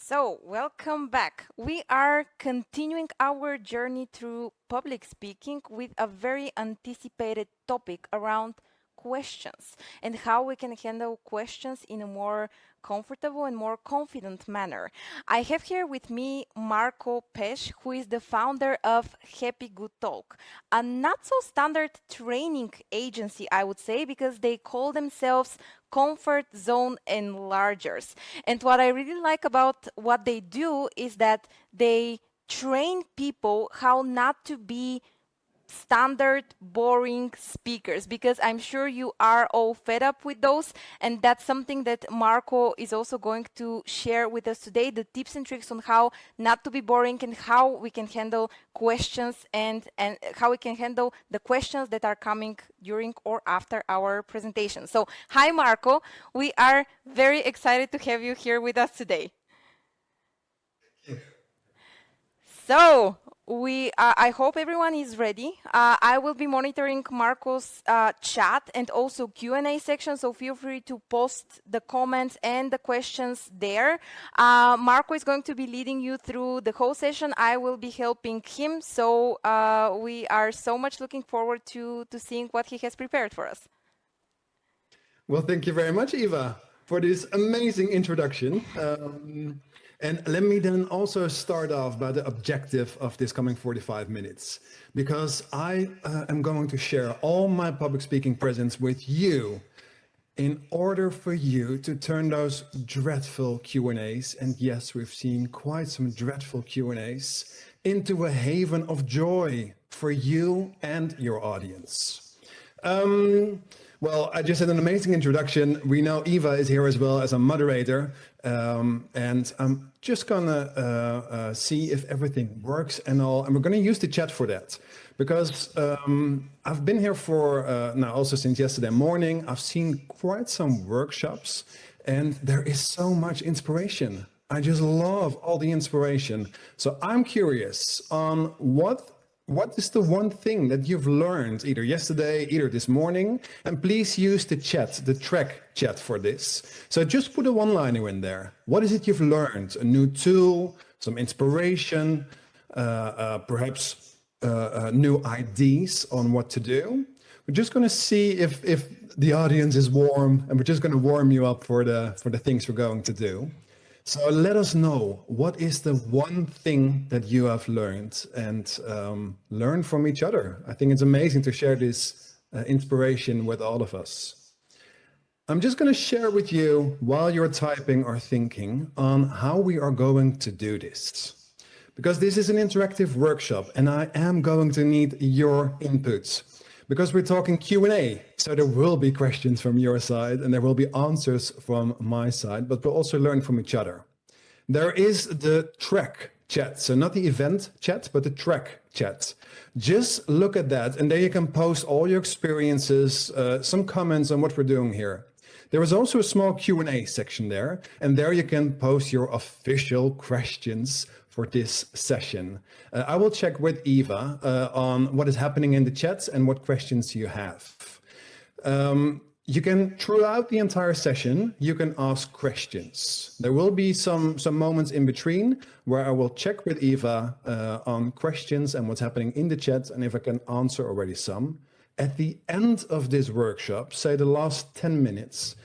So, welcome back. We are continuing our journey through public speaking with a very anticipated topic around questions and how we can handle questions in a more comfortable and more confident manner. I have here with me Marco Pesch, who is the founder of Happy Good Talk, a not so standard training agency, I would say, because they call themselves comfort zone enlargers. And what I really like about what they do is that they train people how not to be standard boring speakers, because I'm sure you are all fed up with those, and that's something that Marco is also going to share with us today, the tips and tricks on how not to be boring and how we can handle questions and how we can handle the questions that are coming during or after our presentation. So hi Marco, we are very excited to have you here with us today. So I hope everyone is ready. I will be monitoring Marco's chat and also Q&A section, so feel free to post the comments and the questions there. Marco is going to be leading you through the whole session. I will be helping him, so we are so much looking forward to seeing what he has prepared for us. Well, thank you very much, Eva, for this amazing introduction. And let me then also start off by the objective of this coming 45 minutes, because I am going to share all my public speaking presence with you in order for you to turn those dreadful Q&As, and yes, we've seen quite some dreadful Q&As, into a haven of joy for you and your audience. Well, I just had an amazing introduction. We know Eva is here as well as a moderator, and I'm just gonna see if everything works and all, and we're gonna use the chat for that, because I've been here for now also since yesterday morning. I've seen quite some workshops, and there is so much inspiration. I just love all the inspiration. So I'm curious on what is the one thing that you've learned either yesterday, either this morning? And please use the chat, the track chat for this. So just put a one-liner in there. What is it you've learned? A new tool, some inspiration, perhaps new ideas on what to do. We're just going to see if the audience is warm, and we're just going to warm you up for the things we're going to do. So let us know, what is the one thing that you have learned, and learn from each other. I think it's amazing to share this inspiration with all of us. I'm just going to share with you while you're typing or thinking on how we are going to do this. Because this is an interactive workshop and I am going to need your inputs. Because we're talking Q&A, so there will be questions from your side and there will be answers from my side, but we'll also learn from each other. There is the track chat, so not the event chat, but the track chat. Just look at that, and there you can post all your experiences, some comments on what we're doing here. There is also a small Q&A section there, and there you can post your official questions for this session. I will check with Eva on what is happening in the chats and what questions you have. You can, throughout the entire session, you can ask questions. There will be some moments in between where I will check with Eva on questions and what's happening in the chat, and if I can answer already some. At the end of this workshop, say the last 10 minutes,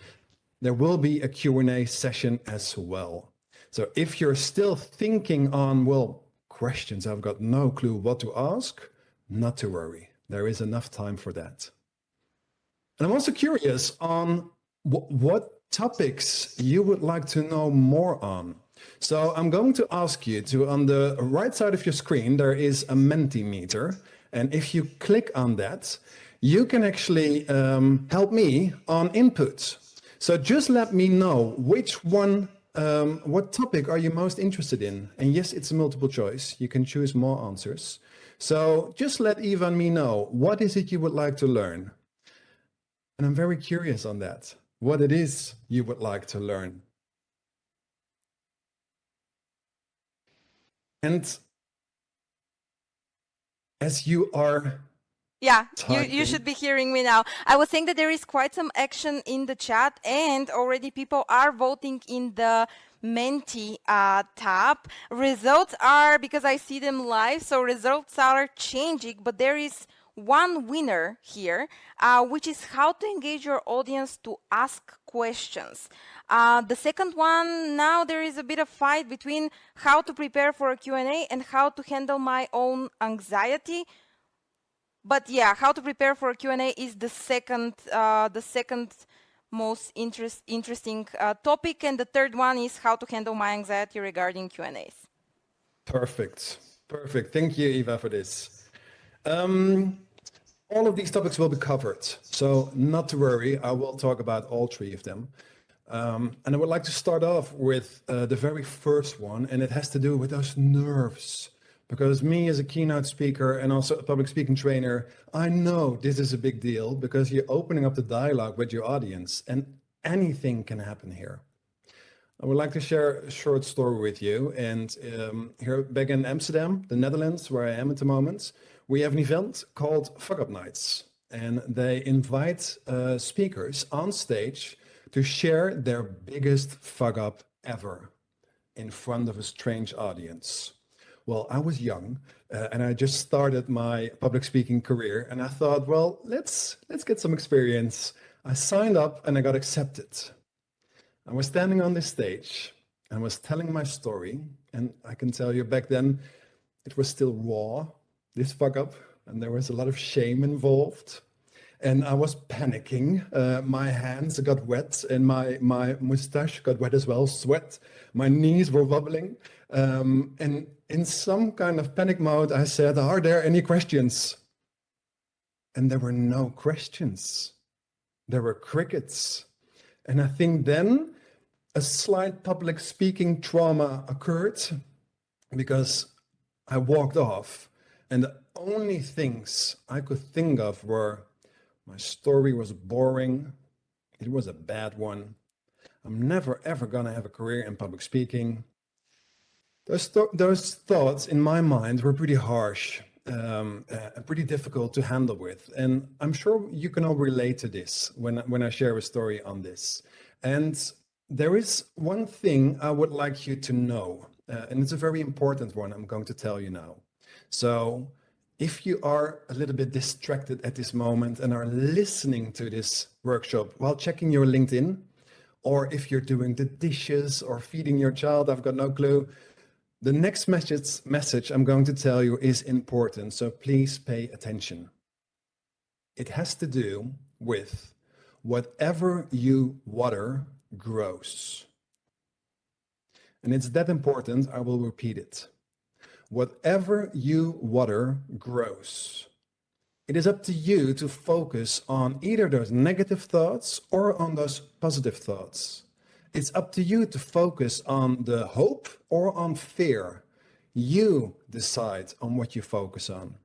there will be a Q&A session as well. So if you're still thinking on, well, questions, I've got no clue what to ask, not to worry. There is enough time for that. And I'm also curious on what topics you would like to know more on. So I'm going to ask you to, on the right side of your screen, there is a Mentimeter. And if you click on that, you can actually help me on input. So just let me know which one, what topic are you most interested in? And yes, it's a multiple choice. You can choose more answers. So just let Eva and me know, what is it you would like to learn? And I'm very curious on that, what it is you would like to learn. And as you are Yeah, you should be hearing me now. I was saying that there is quite some action in the chat, and already people are voting in the Menti tab. Results are, because I see them live, so results are changing, but there is one winner here, which is how to engage your audience to ask questions. The second one, now there is a bit of fight between how to prepare for a Q&A and how to handle my own anxiety. But yeah, how to prepare for a Q&A is the second most interesting topic, and the third one is how to handle my anxiety regarding Q&As. Perfect. Perfect. Thank you, Eva, for this. All of these topics will be covered, so not to worry. I will talk about all three of them. And I would like to start off with the very first one, and it has to do with those nerves. Because me as a keynote speaker and also a public speaking trainer, I know this is a big deal because you're opening up the dialogue with your audience, and anything can happen here. I would like to share a short story with you. And here back in Amsterdam, the Netherlands, where I am at the moment, we have an event called Fuck Up Nights. And they invite speakers on stage to share their biggest fuck up ever in front of a strange audience. Well, I was young and I just started my public speaking career, and I thought, well, let's get some experience. I signed up and I got accepted. I was standing on this stage and was telling my story, and I can tell you back then it was still raw, this fuck up, and there was a lot of shame involved. And I was panicking. My hands got wet and my mustache got wet as well, sweat. My knees were wobbling. And in some kind of panic mode, I said, "Are there any questions?" And there were no questions. There were crickets. And I think then a slight public speaking trauma occurred because I walked off, and the only things I could think of were my story was boring. It was a bad one. I'm never ever gonna have a career in public speaking. Those thoughts in my mind were pretty harsh, pretty difficult to handle with. And I'm sure you can all relate to this when I share a story on this. And there is one thing I would like you to know, and it's a very important one I'm going to tell you now. So if you are a little bit distracted at this moment and are listening to this workshop while checking your LinkedIn, or if you're doing the dishes or feeding your child, I've got no clue, the next message I'm going to tell you is important, so please pay attention. It has to do with whatever you water grows. And it's that important, I will repeat it. Whatever you water grows. It is up to you to focus on either those negative thoughts or on those positive thoughts. It's up to you to focus on the hope or on fear. You decide on what you focus on.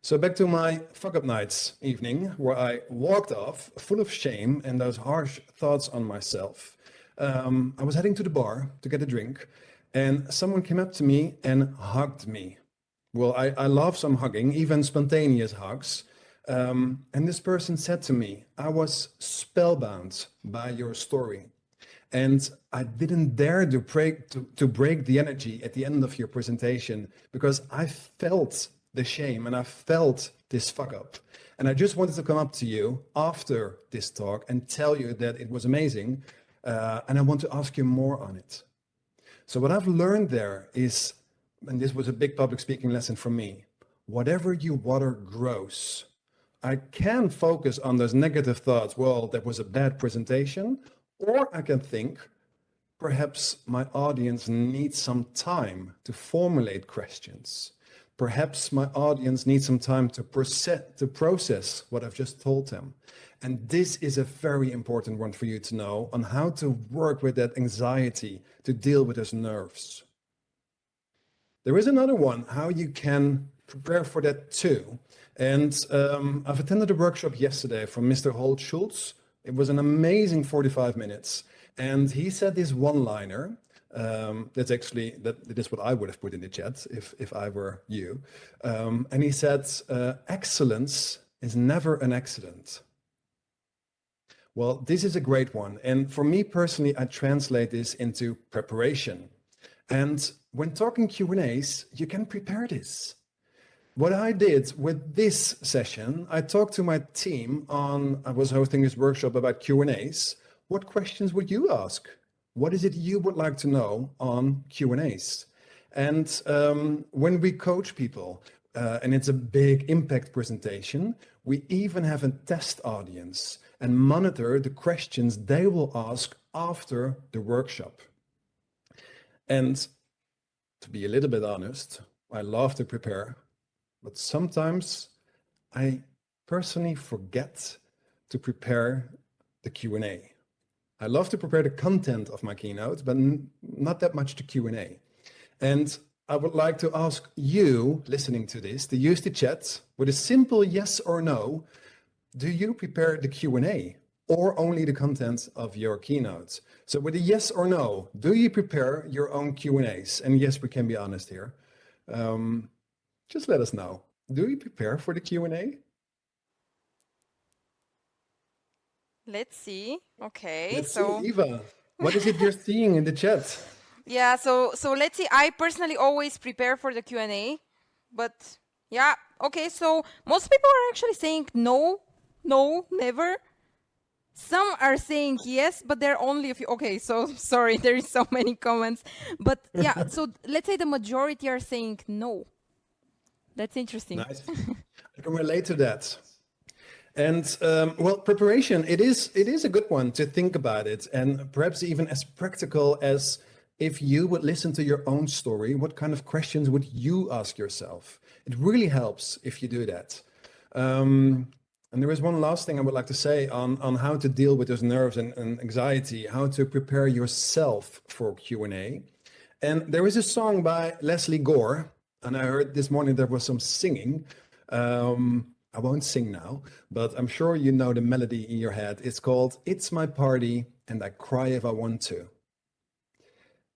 So back to my fuck up nights evening, where I walked off full of shame and those harsh thoughts on myself. I was heading to the bar to get a drink, and someone came up to me and hugged me. Well, I love some hugging, even spontaneous hugs. And this person said to me, "I was spellbound by your story. And I didn't dare to break the energy at the end of your presentation because I felt the shame and I felt this fuck up. And I just wanted to come up to you after this talk and tell you that it was amazing. And I want to ask you more on it." So what I've learned there is, and this was a big public speaking lesson for me, whatever you water grows. I can focus on those negative thoughts, well, that was a bad presentation, or I can think, perhaps my audience needs some time to formulate questions. Perhaps my audience needs some time to process what I've just told them. And this is a very important one for you to know on how to work with that anxiety, to deal with those nerves. There is another one, how you can prepare for that too. And I've attended a workshop yesterday from Mr. Holt Schultz. It was an amazing 45 minutes. And he said this one-liner, that is what I would have put in the chat if I were you. And he said, excellence is never an accident. Well, this is a great one. And for me personally, I translate this into preparation. And when talking Q&As, you can prepare this. What I did with this session, I talked to my team on, I was hosting this workshop about Q&As. What questions would you ask? What is it you would like to know on Q&As? And when we coach people, and it's a big impact presentation, we even have a test audience and monitor the questions they will ask after the workshop. And to be a little bit honest, I love to prepare, but sometimes I personally forget to prepare the Q&A. I love to prepare the content of my keynote, but not that much the Q&A. And I would like to ask you listening to this to use the chat with a simple yes or no. Do you prepare the Q&A or only the content of your keynote? So with a yes or no, do you prepare your own Q&As? And yes, we can be honest here. Just let us know. Do you prepare for the Q&A? Let's see. Okay, Let's see, so Eva, what is it you're seeing in the chat? yeah, so let's see. I personally always prepare for the Q&A, but yeah, okay, so most people are actually saying no, no, never. Some are saying yes, but there are only a few. Okay, so sorry, there is so many comments. But yeah, so let's say the majority are saying no. That's interesting. Nice. I can relate to that. And well, preparation, it is a good one to think about it, and perhaps even as practical as if you would listen to your own story, what kind of questions would you ask yourself? It really helps if you do that. And there is one last thing I would like to say on how to deal with those nerves and anxiety, how to prepare yourself for Q&A. And there is a song by Leslie Gore, and I heard this morning there was some singing. I won't sing now, but I'm sure you know the melody in your head. It's called It's My Party and I Cry If I Want To.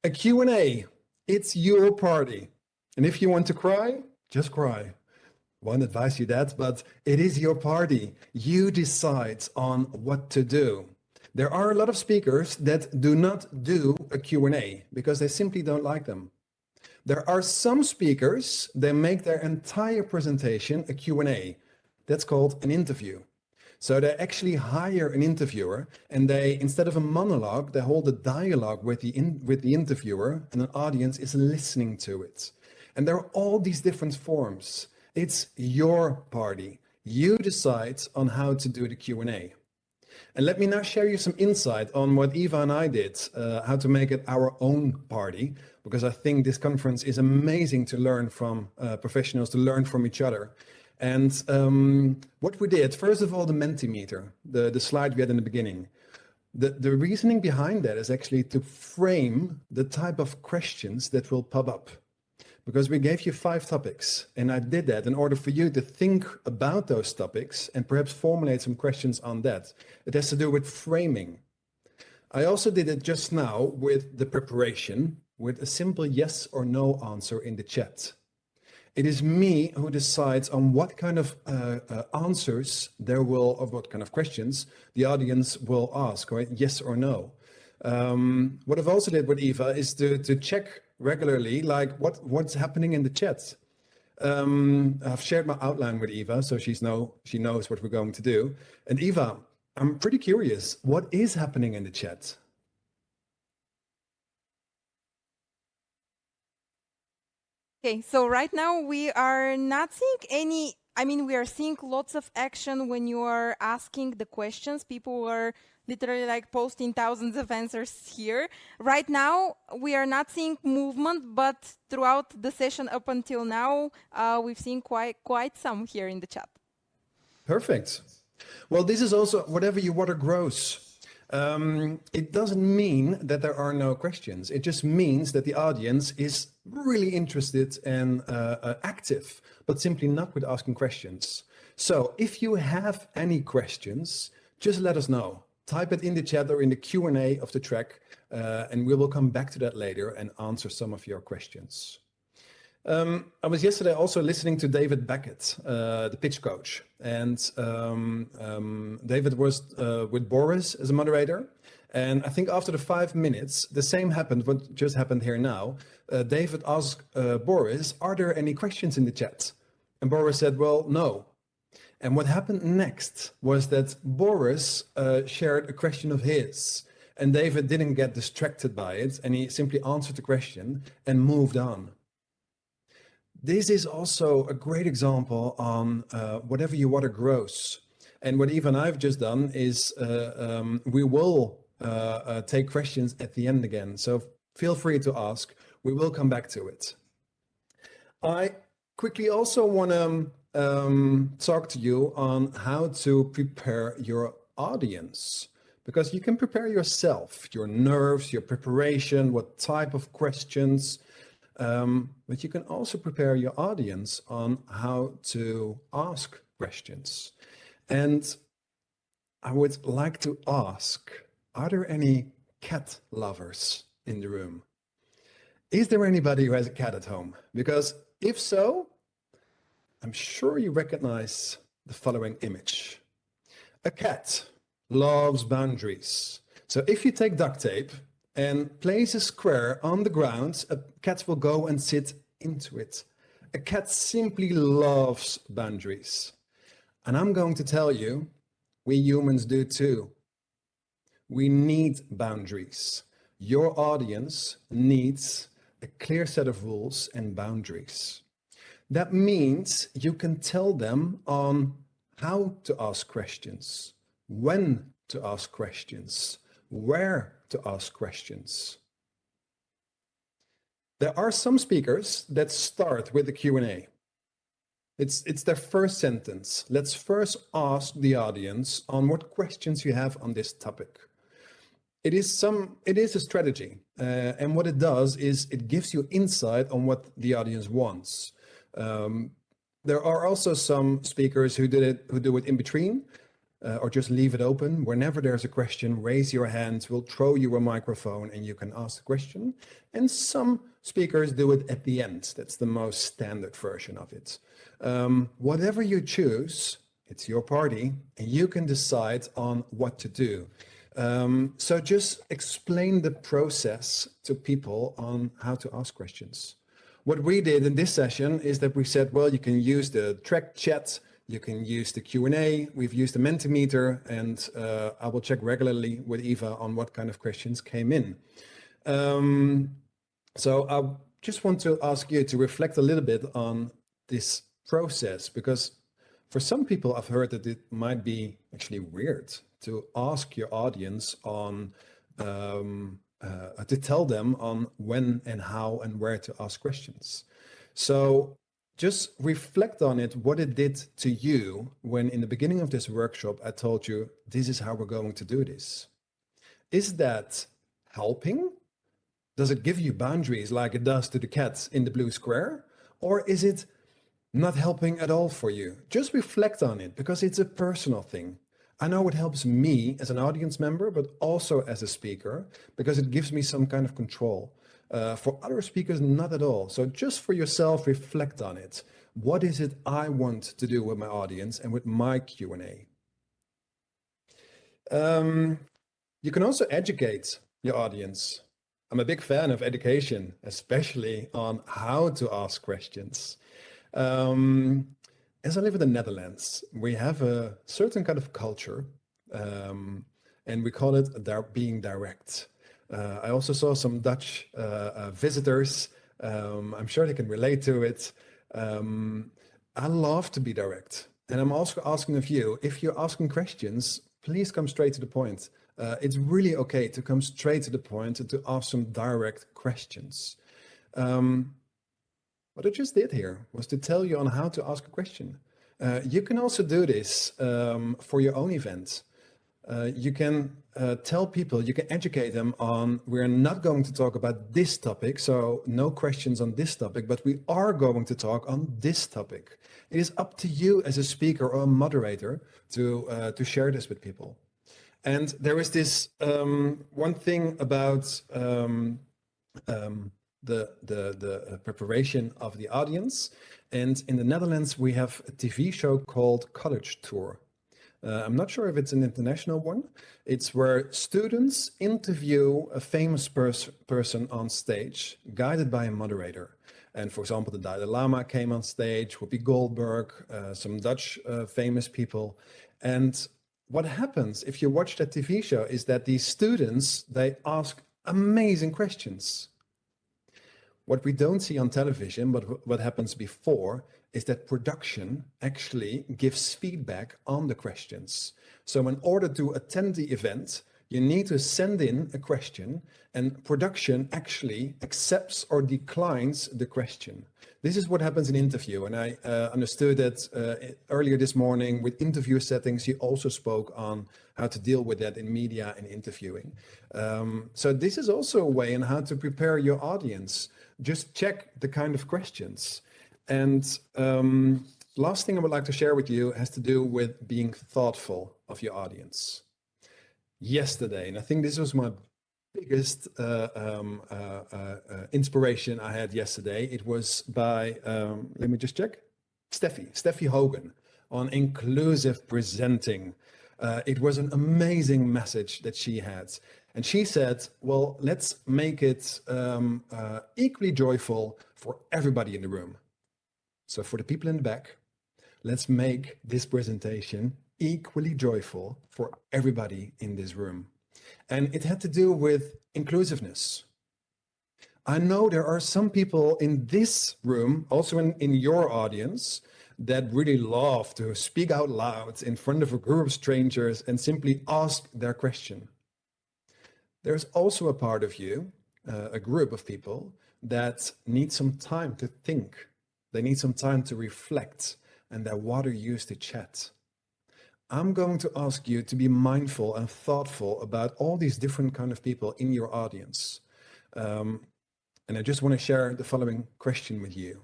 A Q&A, it's your party. And if you want to cry, just cry. Won't advise you that, but it is your party. You decide on what to do. There are a lot of speakers that do not do a Q&A because they simply don't like them. There are some speakers that make their entire presentation a Q&A. That's called an interview. So they actually hire an interviewer, and they, instead of a monologue, they hold a dialogue with the interviewer, and an audience is listening to it. And there are all these different forms. It's your party. You decide on how to do the Q&A. And let me now share you some insight on what Eva and I did, how to make it our own party, because I think this conference is amazing to learn from professionals, to learn from each other. And what we did, first of all, the Mentimeter, the slide we had in the beginning. The reasoning behind that is actually to frame the type of questions that will pop up. Because we gave you 5 topics, and I did that in order for you to think about those topics and perhaps formulate some questions on that. It has to do with framing. I also did it just now with the preparation, with a simple yes or no answer in the chat. It is me who decides on what kind of answers there will, or what kind of questions the audience will ask, right? Yes or no. What I've also did with Eva is to check regularly, like what's happening in the chat. I've shared my outline with Eva, so she knows what we're going to do. And Eva, I'm pretty curious, what is happening in the chat? Okay, so right now we are not seeing any, I mean, we are seeing lots of action when you are asking the questions. People are literally like posting thousands of answers here. Right now, we are not seeing movement, but throughout the session up until now, we've seen quite some here in the chat. Perfect. Well, this is also whatever you water grows. It doesn't mean that there are no questions. It just means that the audience is really interested and active, but simply not with asking questions. So if you have any questions, just let us know. Type it in the chat or in the Q&A of the track, and we will come back to that later and answer some of your questions. I was yesterday also listening to David Beckett, the pitch coach, and David was with Boris as a moderator. And I think after the 5 minutes, the same happened, what just happened here now. David asked Boris, are there any questions in the chat? And Boris said, well, no. And what happened next was that Boris shared a question of his, and David didn't get distracted by it, and he simply answered the question and moved on. This is also a great example on whatever you water grows. And what Eva and I've just done is we will take questions at the end again. So feel free to ask. We will come back to it. I quickly also want to talk to you on how to prepare your audience. Because you can prepare yourself, your nerves, your preparation, what type of questions. But you can also prepare your audience on how to ask questions. And I would like to ask, are there any cat lovers in the room? Is there anybody who has a cat at home? Because if so, I'm sure you recognize the following image. A cat loves boundaries. So if you take duct tape and place a square on the ground, a cat will go and sit into it. A cat simply loves boundaries. And I'm going to tell you, we humans do too. We need boundaries. Your audience needs a clear set of rules and boundaries. That means you can tell them on how to ask questions, when to ask questions, where to ask questions. There are some speakers that start with the Q&A. It's their first sentence. Let's first ask the audience on what questions you have on this topic. It is a strategy, and what it does is it gives you insight on what the audience wants. There are also some speakers who do it in between, or just leave it open. Whenever there's a question, raise your hand, we'll throw you a microphone and you can ask the question. And some speakers do it at the end. That's the most standard version of it. Whatever you choose, it's your party, and you can decide on what to do. So just explain the process to people on how to ask questions. What we did in this session is that we said, well, you can use the track chat, you can use the Q&A, we've used the Mentimeter, and I will check regularly with Eva on what kind of questions came in. So I just want to ask you to reflect a little bit on this process, because for some people I've heard that it might be actually weird to ask your audience on to tell them on when and how and where to ask questions. So just reflect on it, what it did to you when in the beginning of this workshop, I told you, this is how we're going to do this. Is that helping? Does it give you boundaries like it does to the cat in the blue square? Or is it not helping at all for you? Just reflect on it, because it's a personal thing. I know it helps me as an audience member, but also as a speaker, because it gives me some kind of control. For other speakers, not at all. So just for yourself, reflect on it. What is it I want to do with my audience and with my Q&A? You can also educate your audience. I'm a big fan of education, especially on how to ask questions. As I live in the Netherlands, we have a certain kind of culture, and we call it being direct. I also saw some Dutch visitors. I'm sure they can relate to it. I love to be direct. And I'm also asking of you, if you're asking questions, please come straight to the point. It's really okay to come straight to the point and to ask some direct questions. What I just did here was to tell you on how to ask a question. You can also do this for your own event. You can tell people, you can educate them on, we're not going to talk about this topic, so no questions on this topic, but we are going to talk on this topic. It is up to you as a speaker or a moderator to share this with people. And there is this one thing about the preparation of the audience. And in the Netherlands, we have a TV show called College Tour. I'm not sure if it's an international one. It's where students interview a famous person on stage, guided by a moderator. And for example, the Dalai Lama came on stage, Whoopi Goldberg, some Dutch famous people. And what happens if you watch that TV show is that these students, they ask amazing questions. What we don't see on television, but what happens before, is that production actually gives feedback on the questions. So in order to attend the event, you need to send in a question, and production actually accepts or declines the question. This is what happens in interview, and I understood that earlier this morning with interview settings, you also spoke on how to deal with that in media and interviewing. So this is also a way in how to prepare your audience. Just check the kind of questions. And last thing I would like to share with you has to do with being thoughtful of your audience. Yesterday, and I think this was my biggest inspiration I had yesterday. It was by, let me just check, Steffi Hogan on inclusive presenting. It was an amazing message that she had. And she said, well, let's make it equally joyful for everybody in the room. So for the people in the back, let's make this presentation equally joyful for everybody in this room. And it had to do with inclusiveness. I know there are some people in this room, also in your audience, that really love to speak out loud in front of a group of strangers and simply ask their question. There's also a part of you, a group of people, that need some time to think. They need some time to reflect, and they're what are used to chat. I'm going to ask you to be mindful and thoughtful about all these different kind of people in your audience. And I just want to share the following question with you.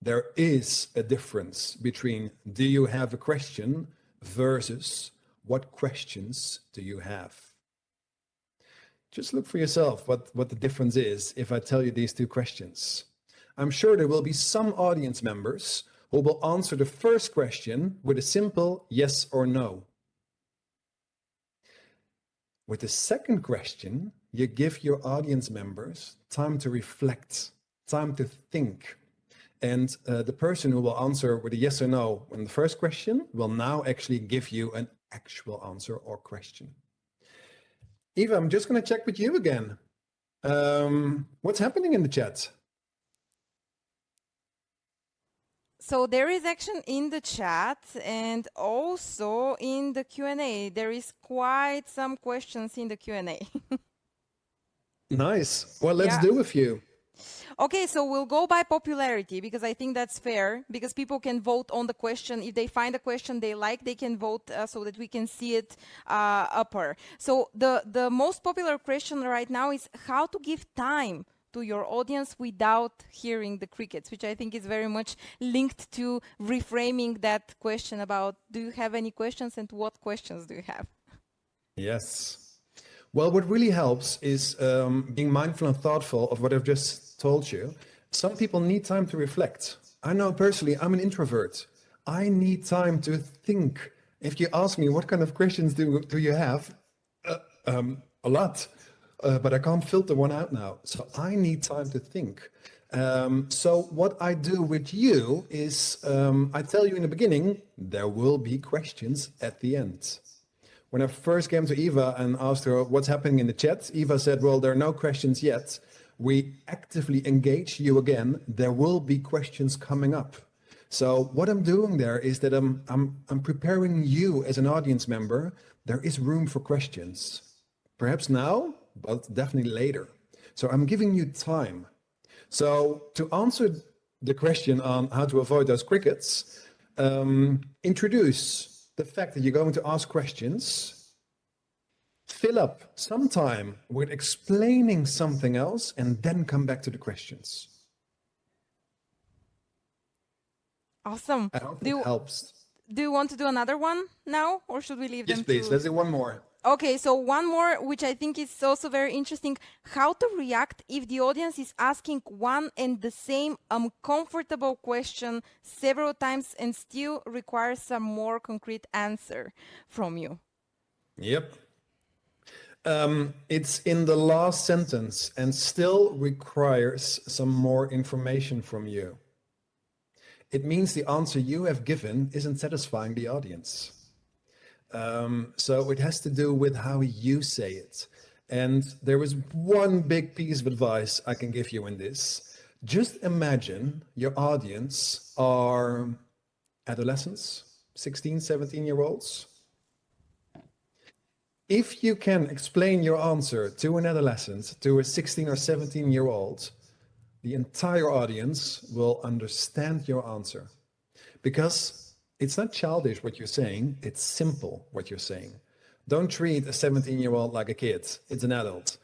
There is a difference between do you have a question versus what questions do you have? Just look for yourself what the difference is if I tell you these two questions. I'm sure there will be some audience members who will answer the first question with a simple yes or no. With the second question, you give your audience members time to reflect, time to think. And the person who will answer with a yes or no on the first question will now actually give you an actual answer or question. Eva, I'm just going to check with you again. What's happening in the chat? So there is action in the chat and also in the Q&A. There is quite some questions in the Q&A. Nice. Well, let's Yeah. do a few. Okay, so we'll go by popularity because I think that's fair because people can vote on the question. If they find a question they like, they can vote so that we can see it upper. So the most popular question right now is how to give time to your audience without hearing the crickets, which I think is very much linked to reframing that question about do you have any questions and what questions do you have? Yes. Well, what really helps is being mindful and thoughtful of what I've just told you. Some people need time to reflect. I know personally, I'm an introvert. I need time to think. If you ask me what kind of questions do you have, a lot, but I can't filter one out now. So I need time to think. So what I do with you is I tell you in the beginning, there will be questions at the end. When I first came to Eva and asked her what's happening in the chat, Eva said, well, there are no questions yet. We actively engage you again. There will be questions coming up. So what I'm doing there is that I'm preparing you as an audience member. There is room for questions. Perhaps now, but definitely later. So I'm giving you time. So to answer the question on how to avoid those crickets, introduce the fact that you're going to ask questions, fill up some time with explaining something else, and then come back to the questions. Awesome. I hope it helps. Do you want to do another one now or should we leave Yes, them please. to... Let's do one more. Okay, so one more, which I think is also very interesting, how to react if the audience is asking one and the same uncomfortable question several times and still requires a more concrete answer from you. Yep. It's in the last sentence and still requires some more information from you. It means the answer you have given isn't satisfying the audience. So it has to do with how you say it. And there is one big piece of advice I can give you in this. Just imagine your audience are adolescents, 16, 17-year-olds. If you can explain your answer to an adolescent, to a 16 or 17-year-old, the entire audience will understand your answer. Because it's not childish what you're saying, it's simple what you're saying. Don't treat a 17-year-old like a kid, it's an adult.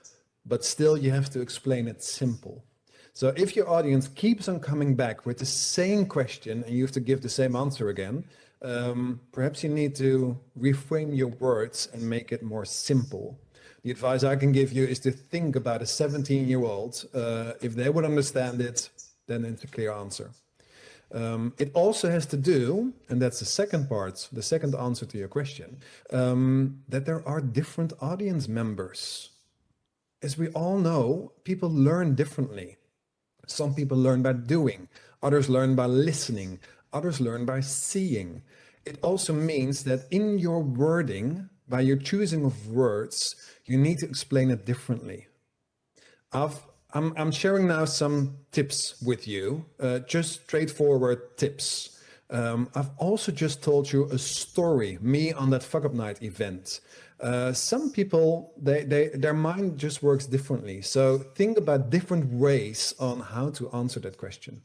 But still, you have to explain it simple. So if your audience keeps on coming back with the same question and you have to give the same answer again, perhaps you need to reframe your words and make it more simple. The advice I can give you is to think about a 17-year-old. If they would understand it, then it's a clear answer. It also has to do, and that's the second part, the second answer to your question, that there are different audience members. As we all know, people learn differently. Some people learn by doing, others learn by listening, others learn by seeing. It also means that in your wording, by your choosing of words, you need to explain it differently. I'm sharing now some tips with you, just straightforward tips. I've also just told you a story, me on that Fuck Up Night event. Some people, their mind just works differently. So think about different ways on how to answer that question.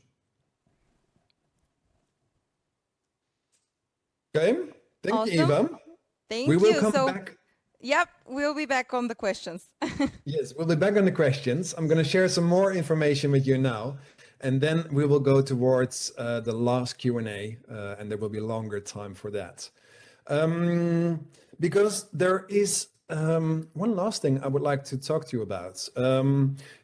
Okay, thank you, Awesome. Eva. We Thank will you. come So, back. yep, we'll be back on the questions. Yes, we'll be back on the questions. I'm going to share some more information with you now, and then we will go towards the last Q&A, and there will be longer time for that. Because there is one last thing I would like to talk to you about.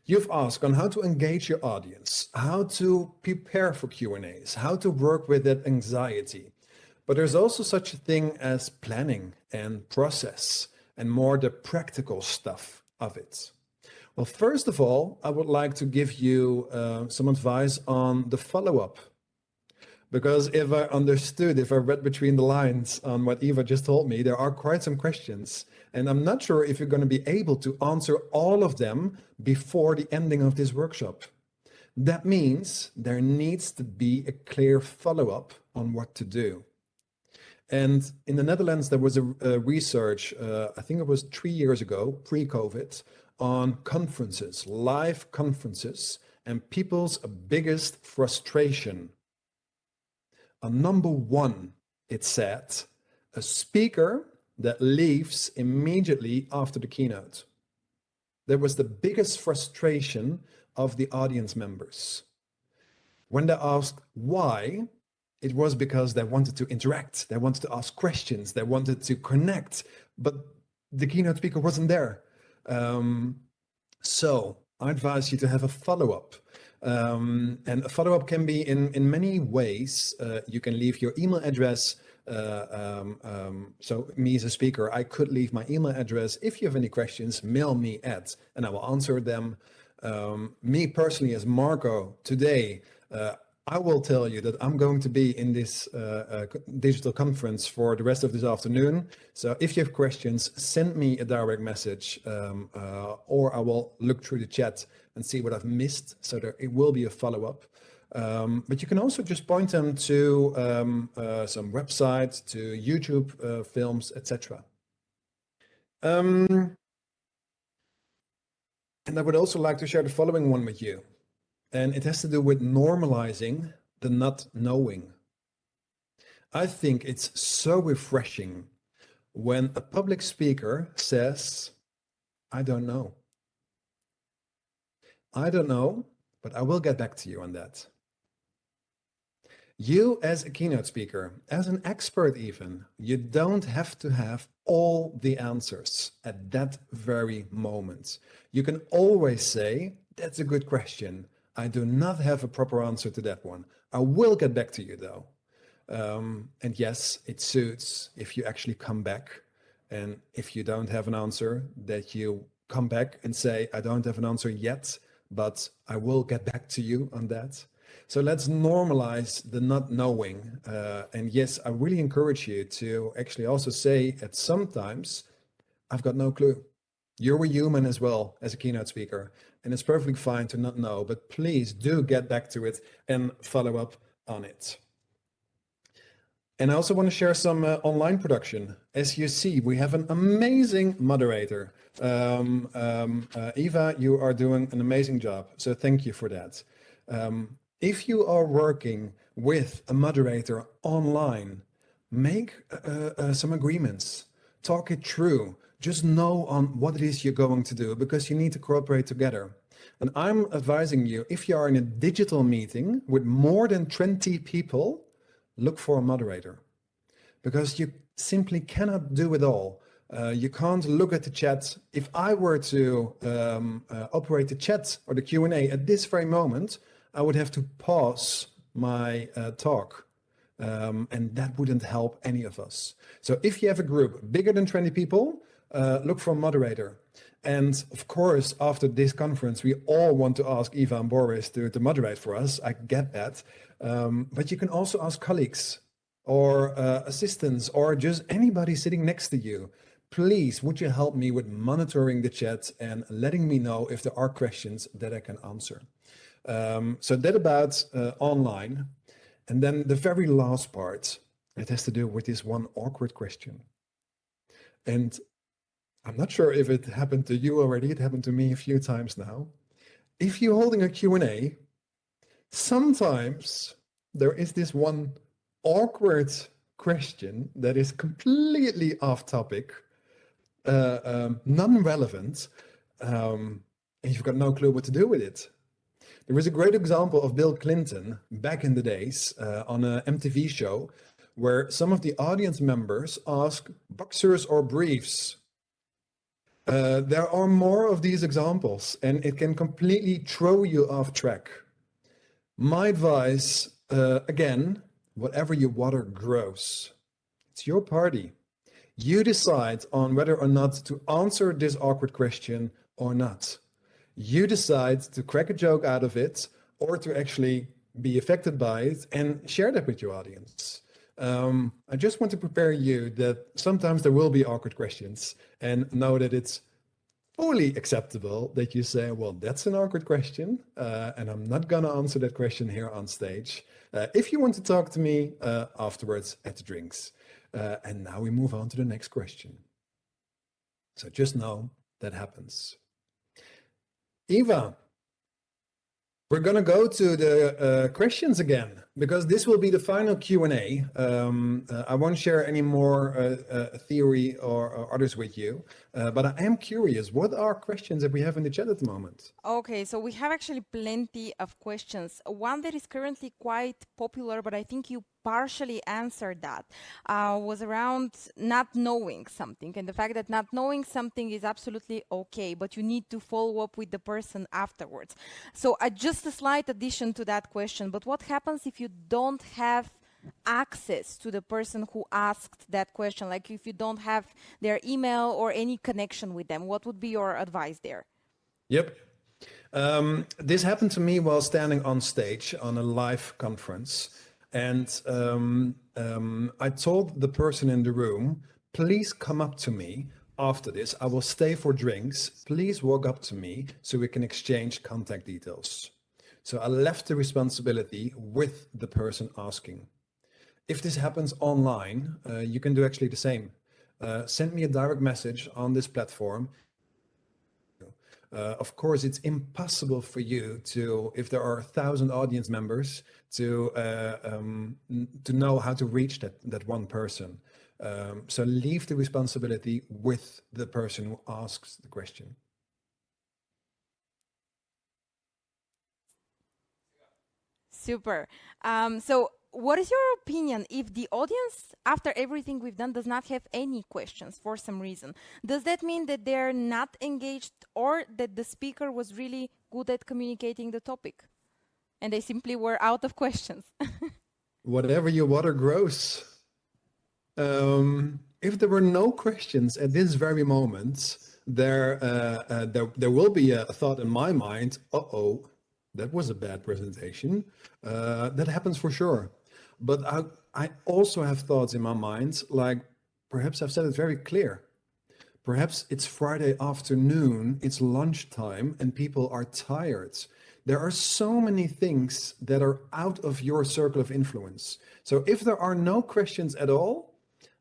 You've asked on how to engage your audience, how to prepare for Q&As, how to work with that anxiety. But there's also such a thing as planning and process and more the practical stuff of it. Well, first of all, I would like to give you some advice on the follow-up. Because if I understood, if I read between the lines on what Eva just told me, there are quite some questions. And I'm not sure if you're going to be able to answer all of them before the ending of this workshop. That means there needs to be a clear follow-up on what to do. And in the Netherlands, there was a research, I think it was 3 years ago, pre-COVID, on conferences, live conferences, and people's biggest frustration. Number one, it said, a speaker that leaves immediately after the keynote. That was the biggest frustration of the audience members. When they asked why, it was because they wanted to interact, they wanted to ask questions, they wanted to connect, but the keynote speaker wasn't there. So I advise you to have a follow-up. And a follow-up can be in many ways. You can leave your email address. So me as a speaker, I could leave my email address. If you have any questions, mail me at, and I will answer them. Me personally, as Marco, today, I will tell you that I'm going to be in this digital conference for the rest of this afternoon. So if you have questions, send me a direct message, or I will look through the chat and see what I've missed. So it will be a follow-up. But you can also just point them to some websites, to YouTube films, etc. And I would also like to share the following one with you. And it has to do with normalizing the not knowing. I think it's so refreshing when a public speaker says, I don't know. I don't know, but I will get back to you on that. You, as a keynote speaker, as an expert even, you don't have to have all the answers at that very moment. You can always say, that's a good question. I do not have a proper answer to that one. I will get back to you though. And yes, it suits if you actually come back. And if you don't have an answer, that you come back and say, I don't have an answer yet, but I will get back to you on that. So let's normalize the not knowing. And yes, I really encourage you to actually also say at sometimes, I've got no clue. You're a human as well as a keynote speaker, and it's perfectly fine to not know, but please do get back to it and follow up on it. And I also want to share some online production. As you see, we have an amazing moderator. Eva, you are doing an amazing job. So thank you for that. If you are working with a moderator online, make some agreements, talk it through. Just know on what it is you're going to do because you need to cooperate together. And I'm advising you, if you are in a digital meeting with more than 20 people, look for a moderator because you simply cannot do it all. You can't look at the chat. If I were to operate the chat or the Q&A at this very moment, I would have to pause my talk. And that wouldn't help any of us. So if you have a group bigger than 20 people, look for a moderator. And of course, after this conference, we all want to ask Eva and Boris to moderate for us. I get that. But you can also ask colleagues or assistants or just anybody sitting next to you. Please, would you help me with monitoring the chat and letting me know if there are questions that I can answer? So that about online. And then the very last part, it has to do with this one awkward question. And I'm not sure if it happened to you already. It happened to me a few times now. If you're holding a Q&A, sometimes there is this one awkward question that is completely off topic, non-relevant, and you've got no clue what to do with it. There is a great example of Bill Clinton back in the days on an MTV show where some of the audience members ask boxers or briefs. There are more of these examples and it can completely throw you off track. My advice, again, whatever you water grows. It's your party. You decide on whether or not to answer this awkward question or not. You decide to crack a joke out of it or to actually be affected by it and share that with your audience. I just want to prepare you that sometimes there will be awkward questions and know that it's fully acceptable that you say, well, that's an awkward question, and I'm not going to answer that question here on stage. If you want to talk to me afterwards at the drinks. And now we move on to the next question. So just know that happens. Eva, we're going to go to the questions again, because this will be the final Q&A. I won't share any more theory or others with you, but I am curious, what are questions that we have in the chat at the moment? Okay, so we have actually plenty of questions. One that is currently quite popular, but I think you partially answered that, was around not knowing something and the fact that not knowing something is absolutely okay, but you need to follow up with the person afterwards. So just a slight addition to that question, but what happens if you don't have access to the person who asked that question? Like if you don't have their email or any connection with them, what would be your advice there? Yep. This happened to me while standing on stage on a live conference. And I told the person in the room, please come up to me after this. I will stay for drinks. Please walk up to me so we can exchange contact details. So I left the responsibility with the person asking. If this happens online, you can do actually the same. Send me a direct message on this platform. Of course, it's impossible for you to, if there are 1,000 audience members, to know how to reach that one person. So leave the responsibility with the person who asks the question. Super. So what is your opinion if the audience, after everything we've done, does not have any questions for some reason? Does that mean that they're not engaged or that the speaker was really good at communicating the topic and they simply were out of questions? Whatever your water grows. If there were no questions at this very moment, there will be a thought in my mind. Uh-oh, that was a bad presentation. That happens for sure. But I also have thoughts in my mind, like perhaps I've said it very clear. Perhaps it's Friday afternoon, it's lunchtime, and people are tired. There are so many things that are out of your circle of influence. So if there are no questions at all,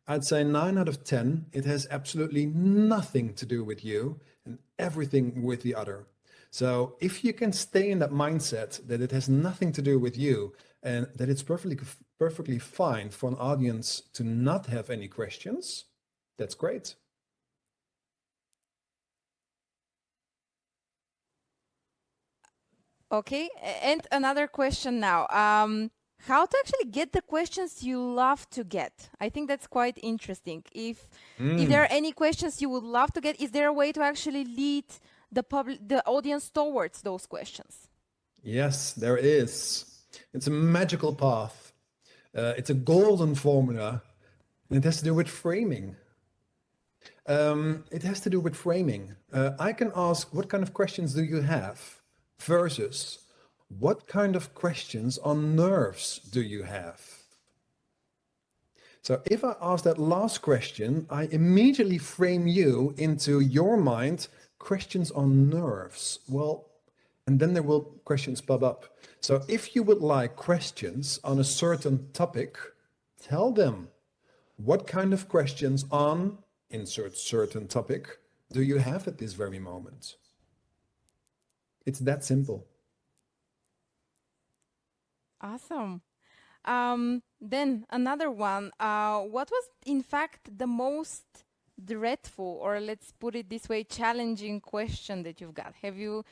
I'd say 9 out of 10, it has absolutely nothing to do with you and everything with the other. So if you can stay in that mindset that it has nothing to do with you and that it's perfectly fine for an audience to not have any questions, that's great. Okay, and another question now. How to actually get the questions you love to get? I think that's quite interesting. If there are any questions you would love to get, is there a way to actually lead the audience towards those questions? Yes, there is. It's a magical path. It's a golden formula, and it has to do with framing. It has to do with framing. I can ask, what kind of questions do you have? Versus, what kind of questions on nerves do you have? So if I ask that last question, I immediately frame you into your mind questions on nerves. Well, and then there will questions pop up. So if you would like questions on a certain topic, tell them what kind of questions on insert certain topic do you have at this very moment? It's that simple. Awesome. Then another one. What was in fact the most dreadful, or let's put it this way, challenging question that you've got? Have you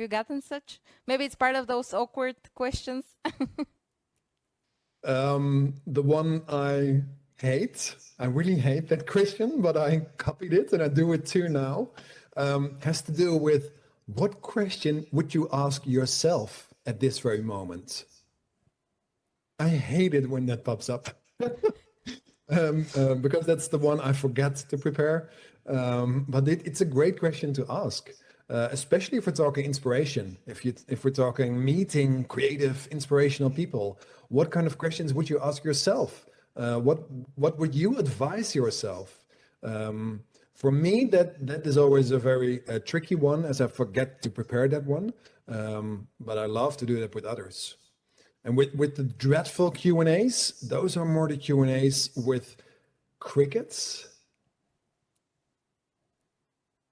gotten such? Maybe it's part of those awkward questions. The one I really hate that question, but I copied it and I do it too now, has to do with what question would you ask yourself at this very moment? I hate it when that pops up because that's the one I forget to prepare. But it's a great question to ask, especially if we're talking inspiration. If we're talking meeting creative, inspirational people, what kind of questions would you ask yourself? What would you advise yourself? For me, that is always a very tricky one, as I forget to prepare that one. But I love to do that with others. And with the dreadful Q&As, those are more the Q&As with crickets,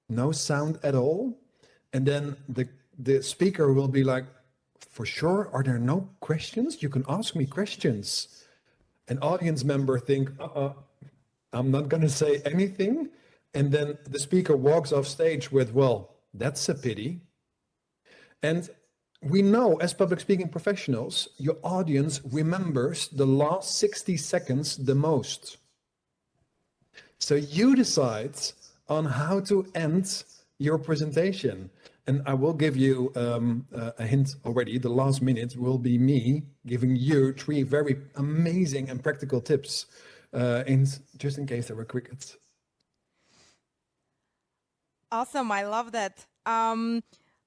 no sound at all. And then the speaker will be like, for sure, are there no questions? You can ask me questions. An audience member think, I'm not going to say anything. And then the speaker walks off stage with, well, that's a pity. And we know as public speaking professionals, your audience remembers the last 60 seconds the most. So you decide on how to end your presentation. And I will give you a hint already. The last minute will be me giving you 3 very amazing and practical tips, just in case there were crickets. Awesome, I love that.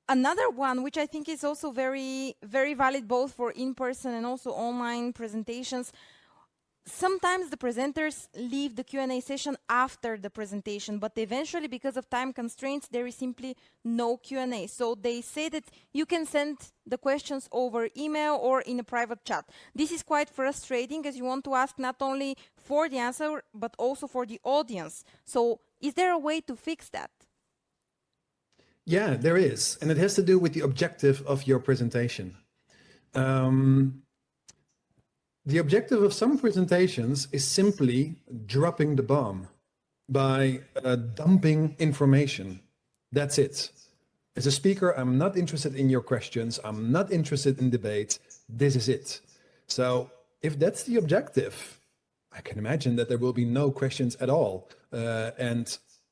Another one, which I think is also very, very valid both for in-person and also online presentations. Sometimes the presenters leave the Q&A session after the presentation, but eventually, because of time constraints, there is simply no Q&A. So they say that you can send the questions over email or in a private chat. This is quite frustrating as you want to ask not only for the answer, but also for the audience. So is there a way to fix that? Yeah, there is. And it has to do with the objective of your presentation. The objective of some presentations is simply dropping the bomb by dumping information. That's it. As a speaker, I'm not interested in your questions. I'm not interested in debate. This is it. So If that's the objective, I can imagine that there will be no questions at all. And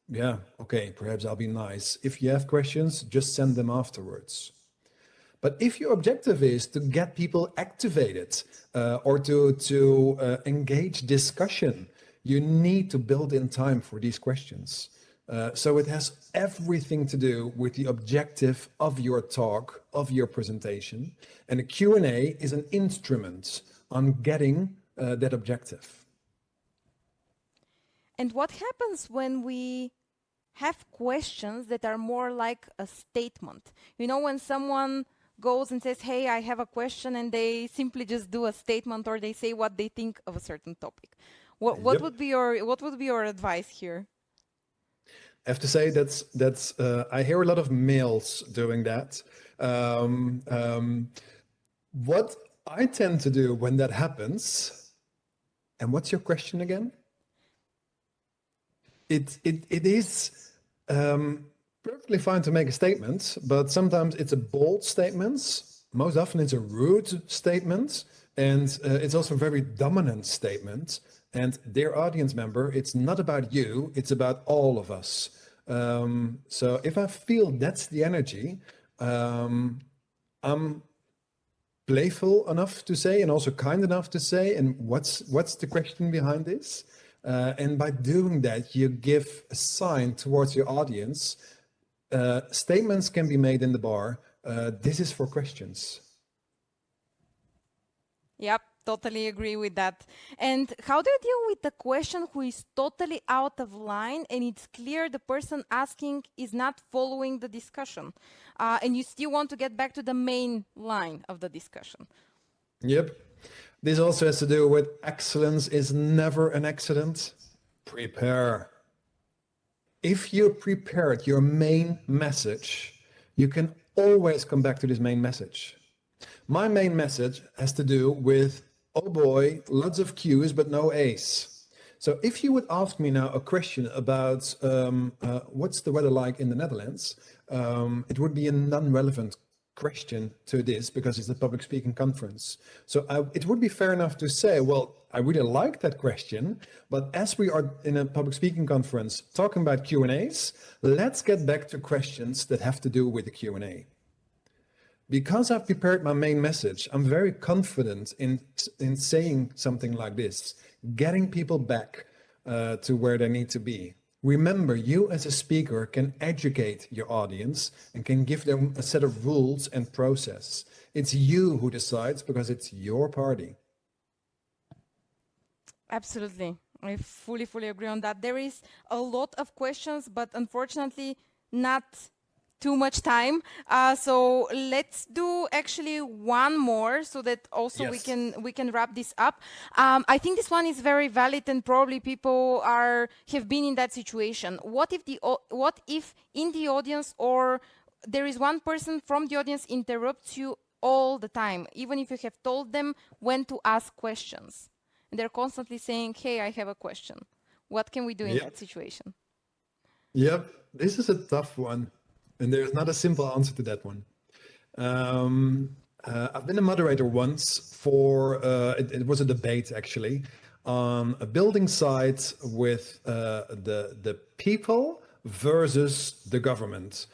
yeah, okay, perhaps I'll be nice. If you have questions, just send them afterwards. But if your objective is to get people activated or to engage discussion, you need to build in time for these questions. So it has everything to do with the objective of your talk, of your presentation. And a Q&A is an instrument on getting that objective. And what happens when we have questions that are more like a statement? You know, when someone goes and says, "Hey, I have a question," and they simply just do a statement or they say what they think of a certain topic. What Yep. would be your advice here? I have to say that's I hear a lot of males doing that. Um, um, what I tend to do when that happens, and what's your question again? It is perfectly fine to make a statement, but sometimes it's a bold statement. Most often it's a rude statement, and it's also a very dominant statement. And dear audience member, it's not about you, it's about all of us. So if I feel that's the energy, I'm playful enough to say and also kind enough to say, and what's the question behind this? And by doing that, you give a sign towards your audience. Statements can be made in the bar. This is for questions. Yep, totally agree with that. And how do you deal with the question who is totally out of line and it's clear the person asking is not following the discussion, and you still want to get back to the main line of the discussion? Yep. This also has to do with excellence is never an accident. Prepare. If you prepared your main message, you can always come back to this main message. My main message has to do with, oh boy, lots of Q's but no A's. So if you would ask me now a question about what's the weather like in the Netherlands, it would be a non-relevant question to this because it's a public speaking conference. So it would be fair enough to say, well, I really like that question, but as we are in a public speaking conference talking about Q&As, let's get back to questions that have to do with the Q&A. Because I've prepared my main message, I'm very confident in saying something like this, getting people back to where they need to be. Remember, you as a speaker can educate your audience and can give them a set of rules and process. It's you who decides because it's your party. Absolutely. I fully agree on that. There is a lot of questions, but unfortunately, not too much time. So let's do actually one more, so that also Yes. we can wrap this up. I think this one is very valid, and probably people have been in that situation. What if in the audience, or there is one person from the audience interrupts you all the time, even if you have told them when to ask questions? And they're constantly saying, "Hey, I have a question." What can we do in Yep. that situation? Yep. This is a tough one. And there's not a simple answer to that one. I've been a moderator once for, it was a debate actually, on a building site with the people versus the government.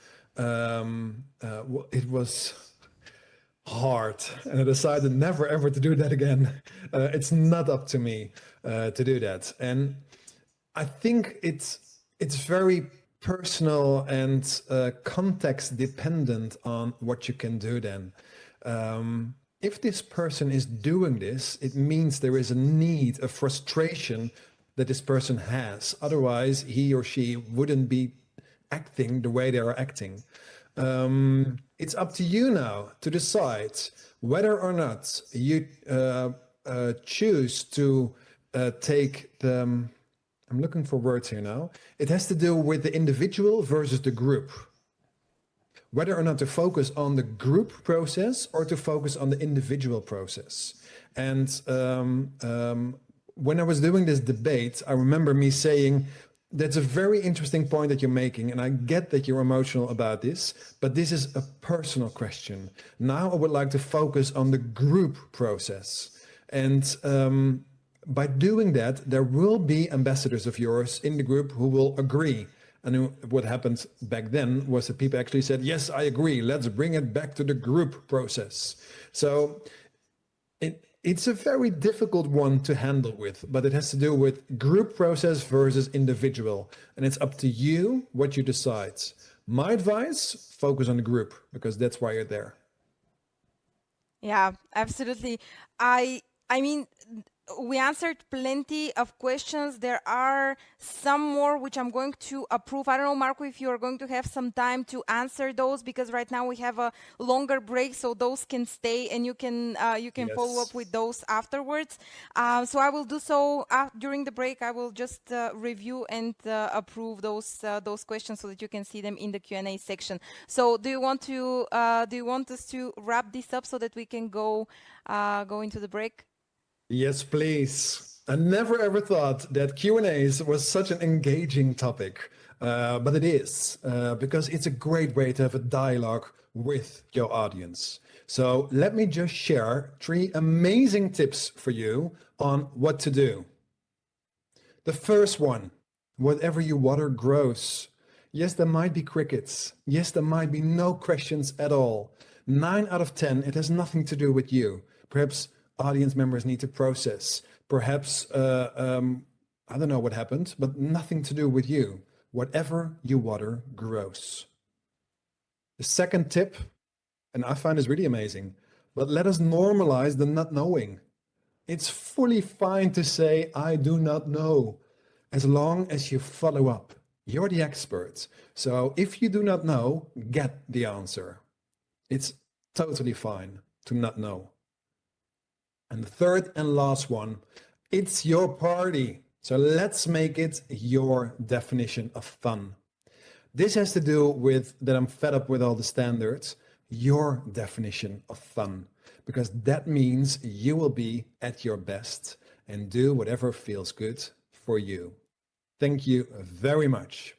It was hard, and I decided never ever to do that again. It's not up to me to do that, and I think it's very personal and context dependent on what you can do then. If this person is doing this, it means there is a need, a frustration that this person has. Otherwise, he or she wouldn't be acting the way they are acting. It's up to you now to decide whether or not you choose to take the. I'm looking for words here now. It has to do with the individual versus the group. Whether or not to focus on the group process or to focus on the individual process. And when I was doing this debate, I remember me saying, that's a very interesting point that you're making, and I get that you're emotional about this, but this is a personal question. Now I would like to focus on the group process. And by doing that, there will be ambassadors of yours in the group who will agree. And what happened back then was that people actually said, yes, I agree. Let's bring it back to the group process. So it's a very difficult one to handle with, but it has to do with group process versus individual. And it's up to you what you decide. My advice, focus on the group because that's why you're there. Yeah, absolutely. I I mean, we answered plenty of questions. There are some more which I'm going to approve. I don't know, Marco, if you are going to have some time to answer those, because right now we have a longer break, so those can stay and you can follow up Yes. with those afterwards. So I will do so during the break. I will just review and approve those questions so that you can see them in the Q&A section. So do you want us to wrap this up so that we can go into the break? Yes, please. I never ever thought that Q&As was such an engaging topic, but it is because it's a great way to have a dialogue with your audience. So let me just share three amazing tips for you on what to do. The first one, whatever you water grows. Yes, there might be crickets. Yes, there might be no questions at all. 9 out of 10, it has nothing to do with you. Perhaps audience members need to process. Perhaps, I don't know what happened, but nothing to do with you. Whatever you water grows. The second tip, and I find this really amazing, but let us normalize the not knowing. It's fully fine to say, I do not know, as long as you follow up. You're the expert. So if you do not know, get the answer. It's totally fine to not know. And the third and last one, it's your party. So let's make it your definition of fun. This has to do with that I'm fed up with all the standards, your definition of fun, because that means you will be at your best and do whatever feels good for you. Thank you very much.